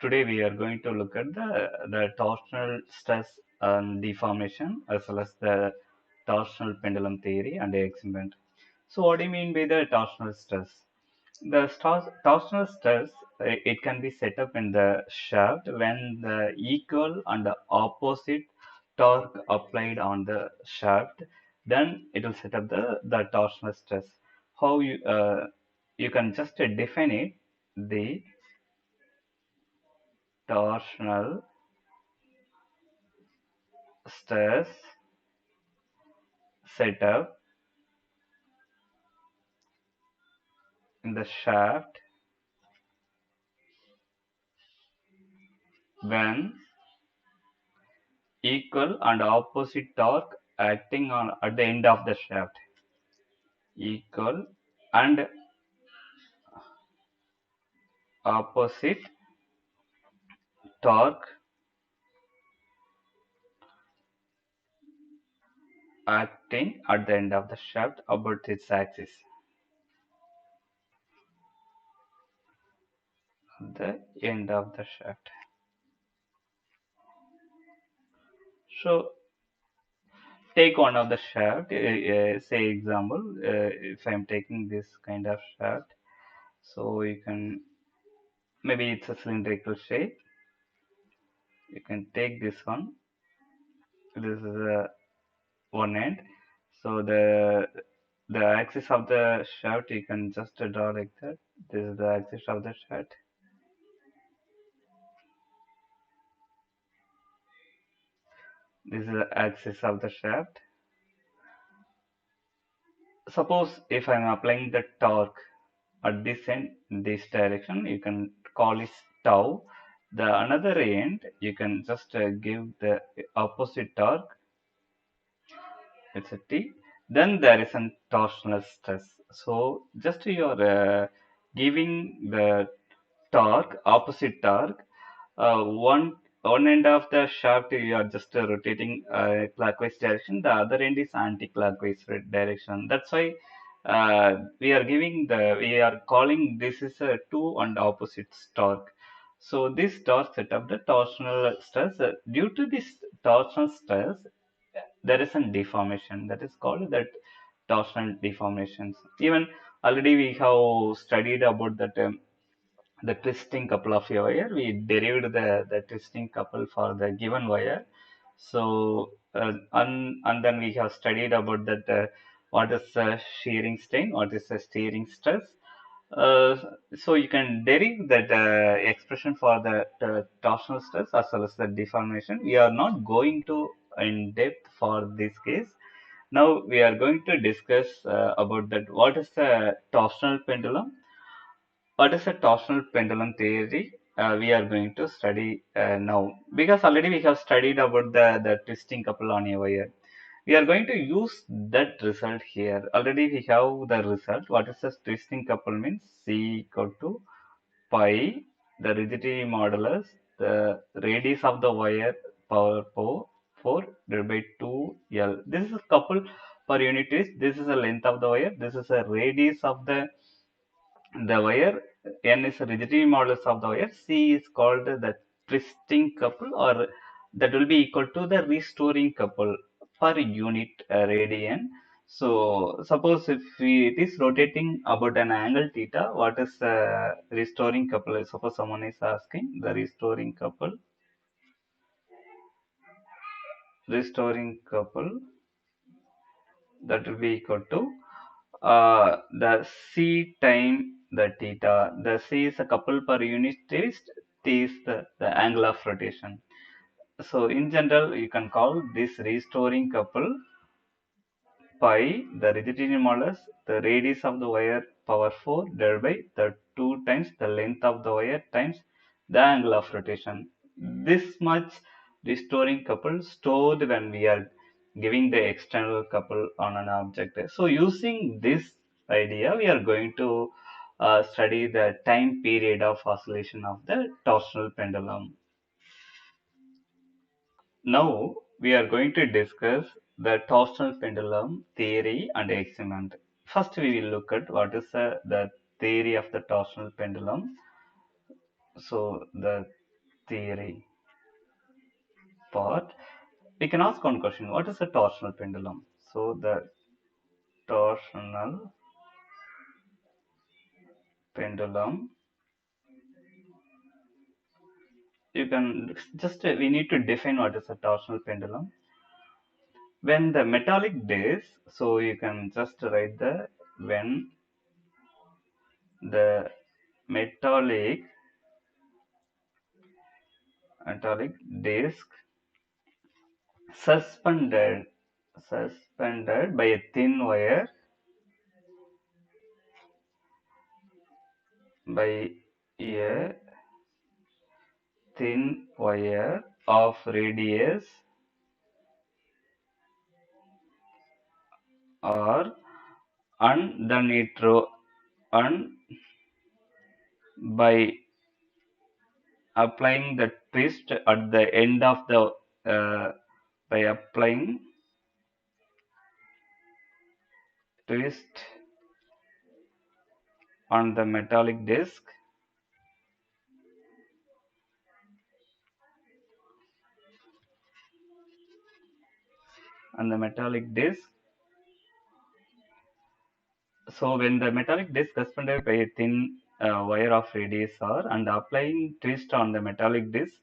Today we are going to look at the torsional stress and deformation as well as the torsional pendulum theory and experiment. So what do you mean by the torsional stress? The torsional stress, it can be set up in the shaft when the equal and the opposite torque applied on the shaft, then it will set up the torsional stress. How you can just define it, the torsional stress setup in the shaft when equal and opposite torque acting on at the end of the shaft. Equal and opposite torque acting at the end of the shaft about its axis. The end of the shaft. So take one of the shaft. Say example, if I'm taking this kind of shaft, so you can maybe it's a cylindrical shape. You can take this one. This is a one end. So the axis of the shaft you can just draw like that. This is the axis of the shaft. This is the axis of the shaft. Suppose if I'm applying the torque at this end, this direction, you can call it tau. The another end, you can just give the opposite torque, it's a T. Then there is a torsional stress. So just you're giving the torque, opposite torque, one end of the shaft you are just rotating clockwise direction, the other end is anti-clockwise direction. That's why we are calling this is a two and opposite torque. So this torque set up the torsional stress. Due to this torsional stress, there is a deformation that is called that torsional deformations. Even already we have studied about that. The twisting couple of a wire. We derived the twisting couple for the given wire. So and then we have studied about that what is shearing strain, what is the steering stress. Uh, so you can derive that expression for the torsional stress as well as the deformation. We are not going to in depth for this case. Now we are going to discuss about that what is the torsional pendulum, what is a torsional pendulum theory? We are going to study now because already we have studied about the twisting couple on a wire. We are going to use that result here. Already we have the result. What is the twisting couple means? C equal to pi, the rigidity modulus, the radius of the wire power 4 divided by 2L. This is a couple per unit is. This is the length of the wire. This is a radius of the wire. N is a rigidity modulus of the wire. C is called the twisting couple, or that will be equal to the restoring couple per unit radian. So suppose if it is rotating about an angle theta, what is the restoring couple? Suppose someone is asking the restoring couple that will be equal to the c time the theta. The c is a couple per unit twist. T is the angle of rotation. So in general, you can call this restoring couple pi, the rigidity modulus, the radius of the wire power 4 divided by the 2 times the length of the wire times the angle of rotation. This much restoring couple stored when we are giving the external couple on an object. So using this idea, we are going to study the time period of oscillation of the torsional pendulum. Now we are going to discuss the torsional pendulum theory and experiment. First, we will look at what is the theory of the torsional pendulum. So the theory part, we can ask one question: what is a torsional pendulum? So the torsional pendulum, you can just we need to define what is a torsional pendulum. When the metallic disc, so you can just write the when the metallic metallic disc suspended suspended by a thin wire by a thin wire of radius or and then it and by applying the twist at the end of the by applying twist on the metallic disc and the metallic disc. So when the metallic disc suspended by a thin wire of radius r and applying twist on the metallic disc,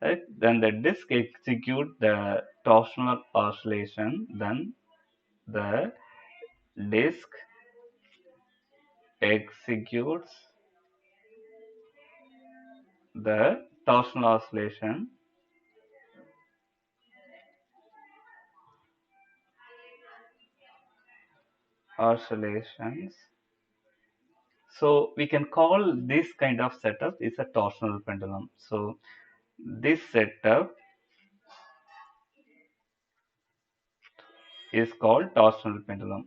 right, then the disc execute the torsional oscillation. Then the disc executes the torsional oscillations. So we can call this kind of setup is a torsional pendulum. So this setup is called torsional pendulum.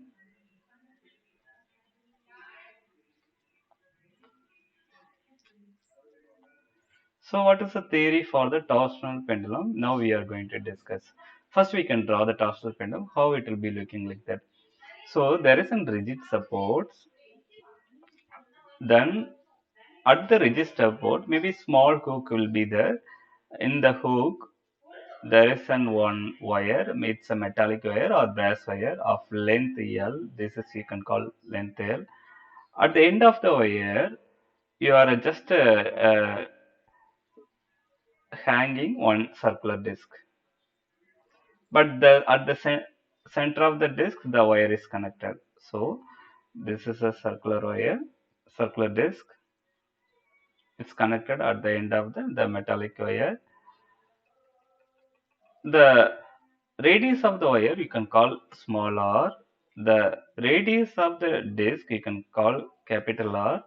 So what is the theory for the torsional pendulum? Now we are going to discuss. First we can draw the torsional pendulum, how it will be looking like that. So there is a rigid support. Then at the rigid support, maybe small hook will be there. In the hook, there is an one wire, it's a metallic wire or brass wire of length L. This is you can call length L. At the end of the wire, you are just hanging one circular disc. But at the center of the disc, the wire is connected. So this is a circular wire, circular disc. It's connected at the end of the metallic wire. The radius of the wire you can call small r. The radius of the disc you can call capital R.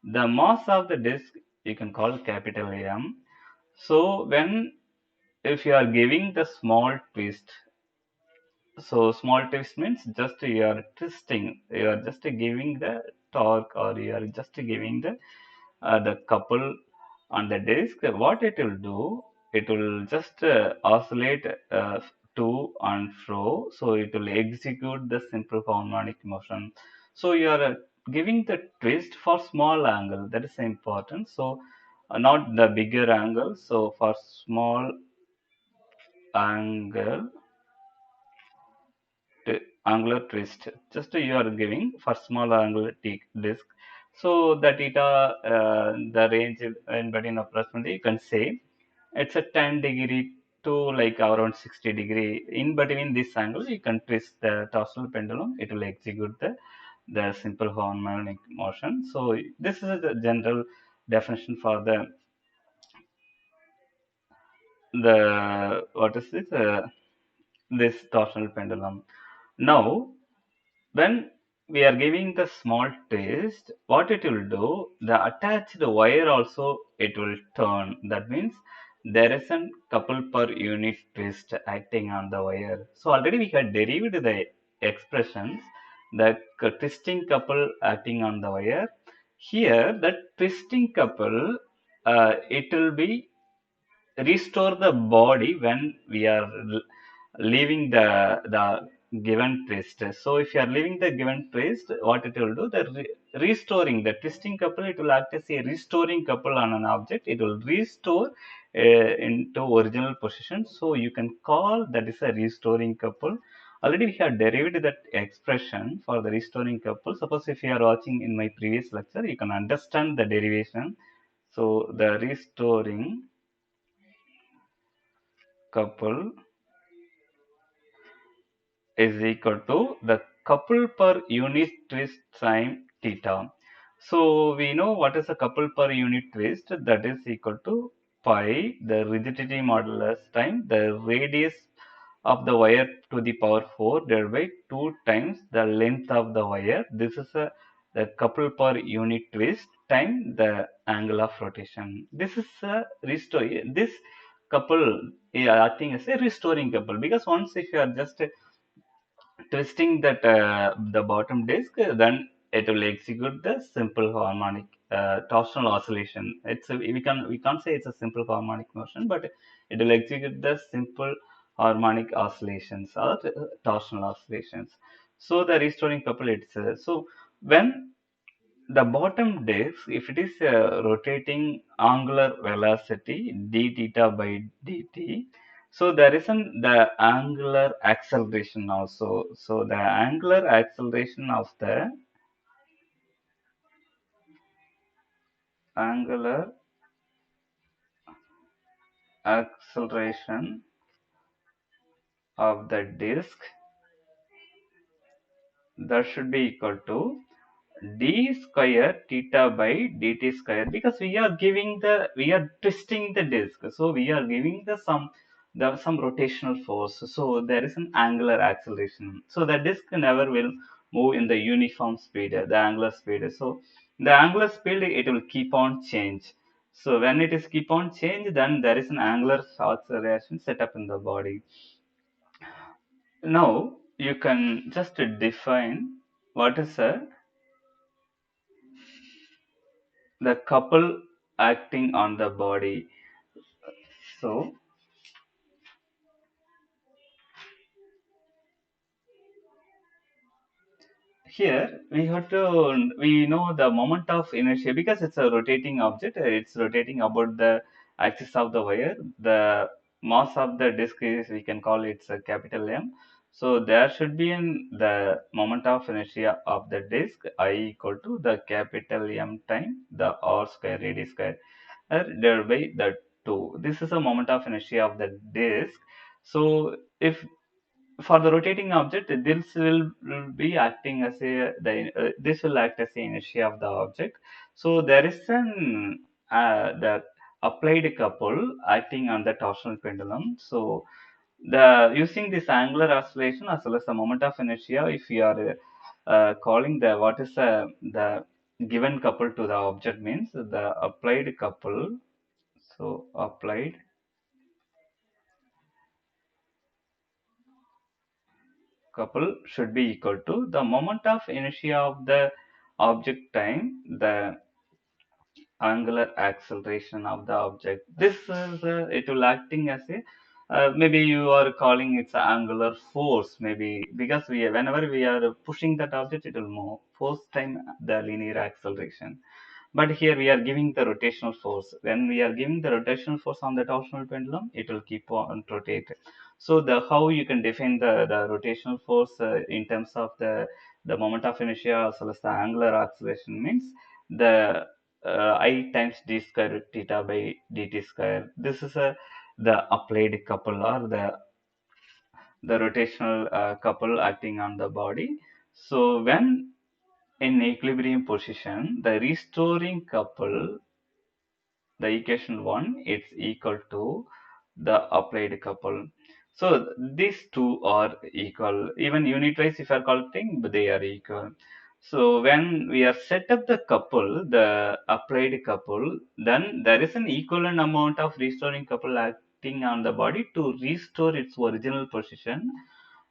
The mass of the disc you can call capital M. So if you are giving the small twist, so small twist means just you are twisting, you are just giving the torque or you are just giving the couple on the disc. What it will do, it will just oscillate to and fro, so it will execute the simple harmonic motion. So you are giving the twist for small angle, that is important. So not the bigger angle. So for small angle angular twist, just you are giving for small angular disc. So the theta, the range in between approximately you can say it's a 10 degree to like around 60 degree. In between this angle you can twist the torsional pendulum, it will execute the simple harmonic motion. So this is the general definition for the what is this torsional pendulum. Now when we are giving the small twist, what it will do, the attached wire also it will turn. That means there is a couple per unit twist acting on the wire. So already we had derived the expressions, the twisting couple acting on the wire. Here, the twisting couple, it will be restore the body when we are leaving the given twist. So if you are leaving the given twist, what it will do, the restoring the twisting couple, it will act as a restoring couple on an object. It will restore into original position. So you can call that is a restoring couple. Already we have derived that expression for the restoring couple. Suppose if you are watching in my previous lecture, you can understand the derivation. So the restoring couple is equal to the couple per unit twist sine theta. So we know what is a couple per unit twist, that is equal to pi, the rigidity modulus, time the radius of the wire to the power 4 divided by 2 times the length of the wire. This is the couple per unit twist time the angle of rotation. This is a restore. This couple, yeah, I think is a restoring couple, because once if you are just twisting that the bottom disk, then it will execute the simple harmonic torsional oscillation. We can't say it's a simple harmonic motion, but it will execute the simple harmonic oscillations or torsional oscillations. So the restoring couple, it's so when the bottom disk, if it is rotating angular velocity d theta by dt, so there is the angular acceleration also. So the angular acceleration of the angular acceleration of the disk, that should be equal to d square theta by dt square, because we are twisting the disk, so we are giving some rotational force, so there is an angular acceleration, so the disk never will move in the uniform speed, the angular speed. So the angular speed, it will keep on change. So when it is keep on change, then there is an angular acceleration set up in the body. Now you can just define what is the couple acting on the body. So here we know the moment of inertia, because it's a rotating object. It's rotating about the axis of the wire. The mass of the disk is, we can call it a capital M. So there should be in the moment of inertia of the disk I equal to the capital M time the R square radius square divided by the 2. This is a moment of inertia of the disk. So if for the rotating object, will be acting as this will act as the inertia of the object. So there is the applied couple acting on the torsional pendulum. So the using this angular oscillation as well as the moment of inertia, if you are calling the what is the given couple to the object, means the applied couple. So applied couple should be equal to the moment of inertia of the object time the angular acceleration of the object. This is it will acting as a maybe you are calling it's a angular force, maybe, because we whenever we are pushing that object, it will move force time the linear acceleration. But here we are giving the rotational force. When we are giving the rotational force on the torsional pendulum, it will keep on rotate. So the how you can define the rotational force in terms of the moment of inertia as well as the angular acceleration, means the I times d square theta by dt square. This is the applied couple, or the rotational couple acting on the body. So when in equilibrium position, the restoring couple, the equation 1, it's equal to the applied couple. So these two are equal. Even unit-wise, if you are calculating, they are equal. So when we are set up the couple, the applied couple, then there is an equivalent amount of restoring couple acting on the body to restore its original position.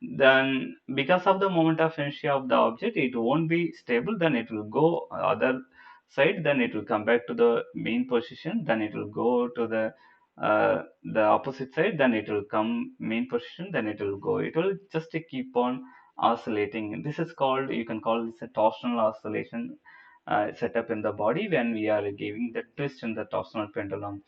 Then because of the moment of inertia of the object, it won't be stable, then it will go other side, then it will come back to the mean position, then it will go to the opposite side, then it will come mean position, then it will go, it will just keep on oscillating. This is called, you can call this a torsional oscillation set up in the body when we are giving the twist in the torsional pendulum.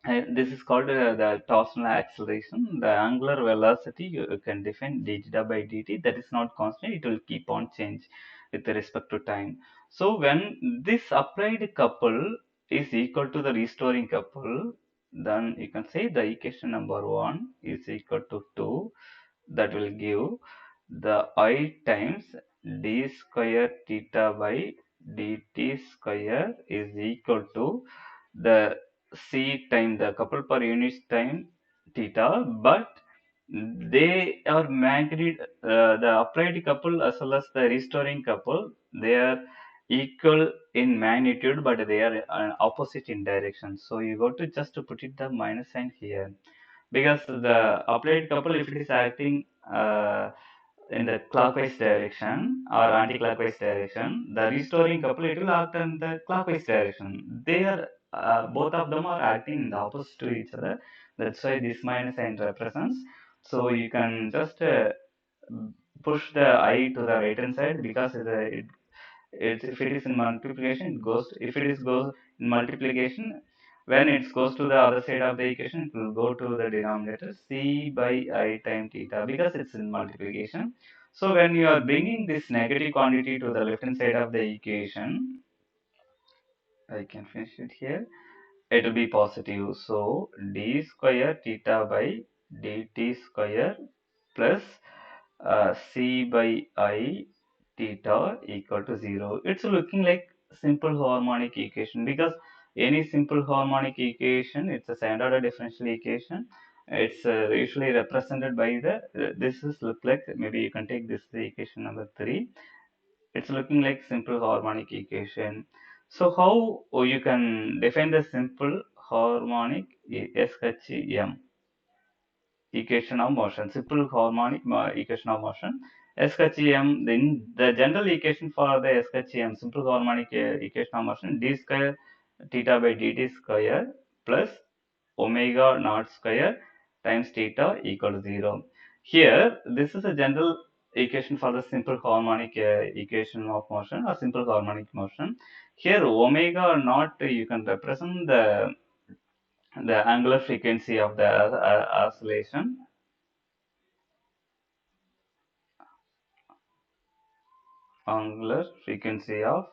This is called the torsional acceleration. The angular velocity you can define d theta by dt. That is not constant. It will keep on change with respect to time. So when this applied couple is equal to the restoring couple, then you can say the equation number one is equal to 2. That will give the I times d square theta by dt square is equal to the c time the couple per unit time theta, but they are magnitude the applied couple as well as the restoring couple, they are equal in magnitude, but they are opposite in direction. So you got to just to put it the minus sign here, because the applied couple, if it is acting in the clockwise direction or anti-clockwise direction, the restoring couple, it will act in the clockwise direction. They are both of them are acting in the opposite to each other. That's why this minus sign represents. So you can just push the I to the right hand side, because if it is in multiplication, it goes. If it is goes in multiplication, when it goes to the other side of the equation, it will go to the denominator c by I time theta, because it's in multiplication. So when you are bringing this negative quantity to the left hand side of the equation, I can finish it here. It will be positive. So d square theta by dt square plus c by I theta equal to 0. It's looking like simple harmonic equation, because any simple harmonic equation, it's a standard order differential equation. It's usually represented by the this is look like, maybe you can take this the equation number 3. It's looking like simple harmonic equation. So how you can define the simple harmonic SHM equation of motion, simple harmonic equation of motion, SHM. Then the general equation for the SHM, simple harmonic equation of motion, d square theta by dt square plus omega naught square times theta equal to 0. Here, this is a general equation for the simple harmonic equation of motion or simple harmonic motion. Here, omega naught, you can represent the angular frequency of the oscillation, angular frequency of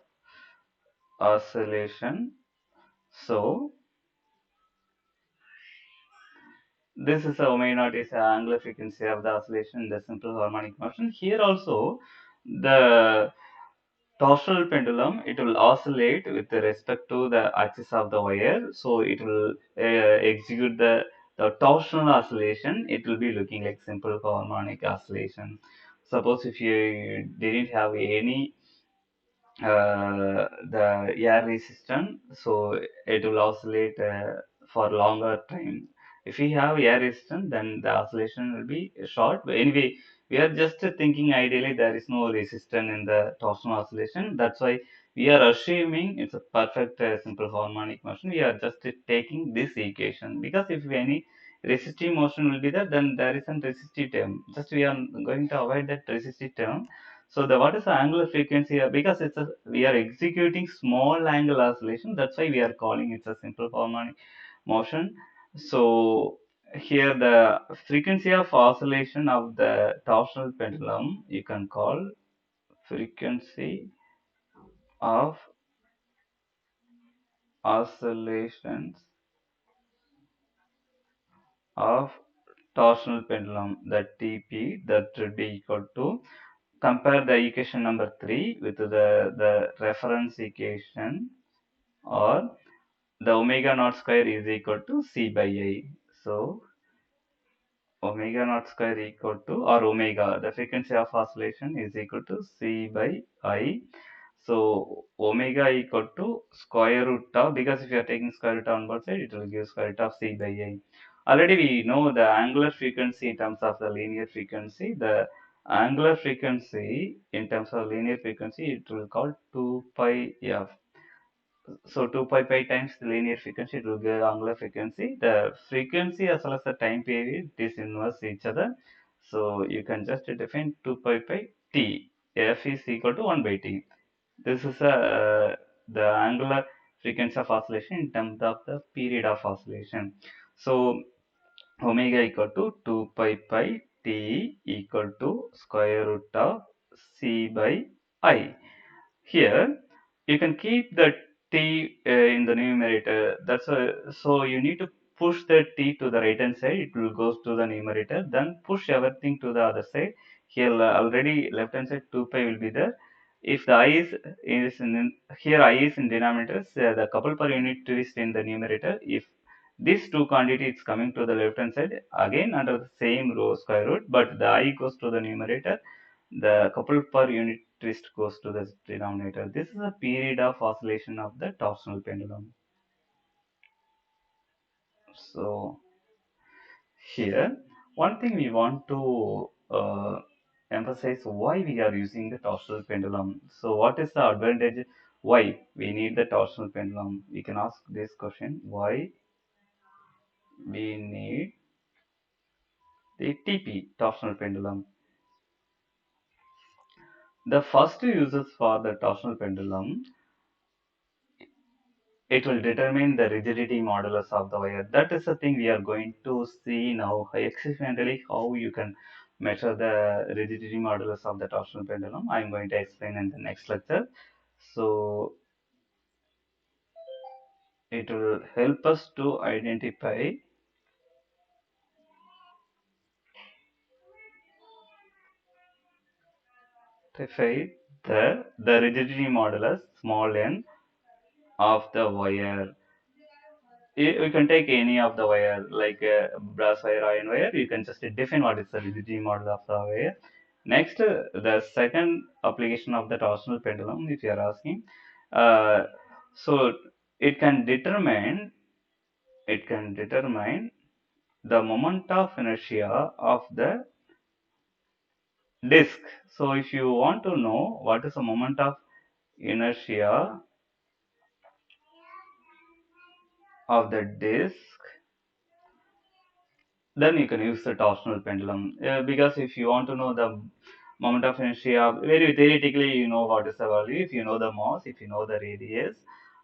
oscillation. So this is a omega naught is the angular frequency of the oscillation in the simple harmonic motion. Here also the torsional pendulum, it will oscillate with respect to the axis of the wire. So it will execute the torsional oscillation. It will be looking like simple harmonic oscillation. Suppose if you didn't have any the air resistance, so it will oscillate for longer time. If we have air resistance, then the oscillation will be short. But anyway, we are just thinking ideally there is no resistance in the torsional oscillation. That's why we are assuming it's a perfect simple harmonic motion. We are just taking this equation, because if any resistive motion will be there, then there isn't resistive term. Just we are going to avoid that resistive term. So the what is the angular frequency here? Because we are executing small angle oscillation. That's why we are calling it a simple harmonic motion. So here the frequency of oscillation of the torsional pendulum, you can call frequency of oscillations of torsional pendulum, that TP, that would be equal to, compare the equation number 3 with the reference equation, or the omega naught square is equal to c by I. So omega naught square equal to, or omega, the frequency of oscillation is equal to c by I. So omega equal to square root of, because if you are taking square root on both sides, it will give square root of c by I. Already we know the angular frequency in terms of the linear frequency. The angular frequency in terms of linear frequency, it will call 2 pi f. So 2 pi pi times the linear frequency, it will give angular frequency. The frequency as well as the time period is inverse each other. So you can just define 2 pi pi t. F is equal to 1 by t. This is the angular frequency of oscillation in terms of the period of oscillation. So omega equal to 2 pi pi t equal to square root of c by I. Here you can keep the t in the numerator. So you need to push the t to the right hand side. It will goes to the numerator. Then push everything to the other side. Here already left hand side 2 pi will be there. If the is in here I is in denominators, the couple per unit twist in the numerator. If these two quantity is coming to the left hand side again under the same row square root, but the I goes to the numerator, the couple per unit twist goes to the denominator. This is a period of oscillation of the torsional pendulum. So here, one thing we want to emphasize why we are using the torsional pendulum. So what is the advantage? Why we need the torsional pendulum? We can ask this question: why we need the TP torsional pendulum? The first uses for the torsional pendulum, it will determine the rigidity modulus of the wire. That is the thing we are going to see now, experimentally how you can measure the rigidity modulus of the torsional pendulum. I am going to explain in the next lecture. So it will help us to identify the rigidity modulus small n of the wire. You can take any of the wire like brass wire, iron wire. You can just define what is the rigidity model of the wire. Next, the second application of the torsional pendulum, if you are asking, uh, so it can determine the moment of inertia of the disk. So if you want to know what is the moment of inertia of the disk, then you can use the torsional pendulum. Because if you want to know the moment of inertia, very theoretically, you know what is the value. If you know the mass, if you know the radius,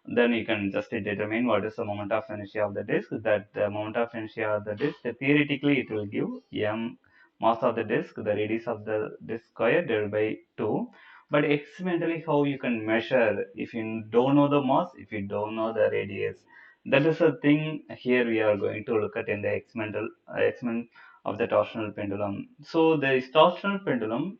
then you can just determine what is the moment of inertia of the disk. That the moment of inertia of the disk, theoretically, it will give m mass of the disk, the radius of the disk square divided by 2. But experimentally, how you can measure if you don't know the mass, if you don't know the radius, that is a thing here we are going to look at in the experiment of the torsional pendulum. So the torsional pendulum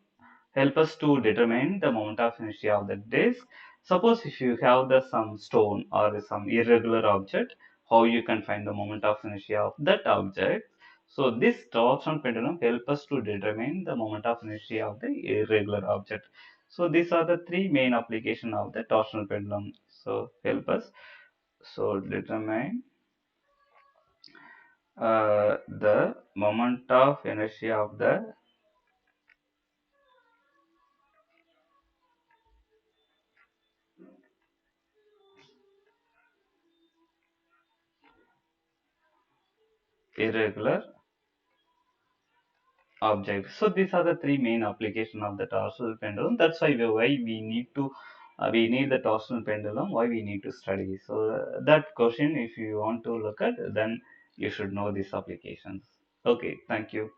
help us to determine the moment of inertia of the disk. Suppose if you have the some stone or some irregular object, how you can find the moment of inertia of that object. So this torsion pendulum help us to determine the moment of inertia of the irregular object. So these are the three main application of the torsional pendulum. So help us so determine the moment of inertia of the irregular object. So these are the three main application of the torsional pendulum. That's why we need to we need the torsional pendulum. Why we need to study. So that question, if you want to look at, then you should know these applications. Okay, thank you.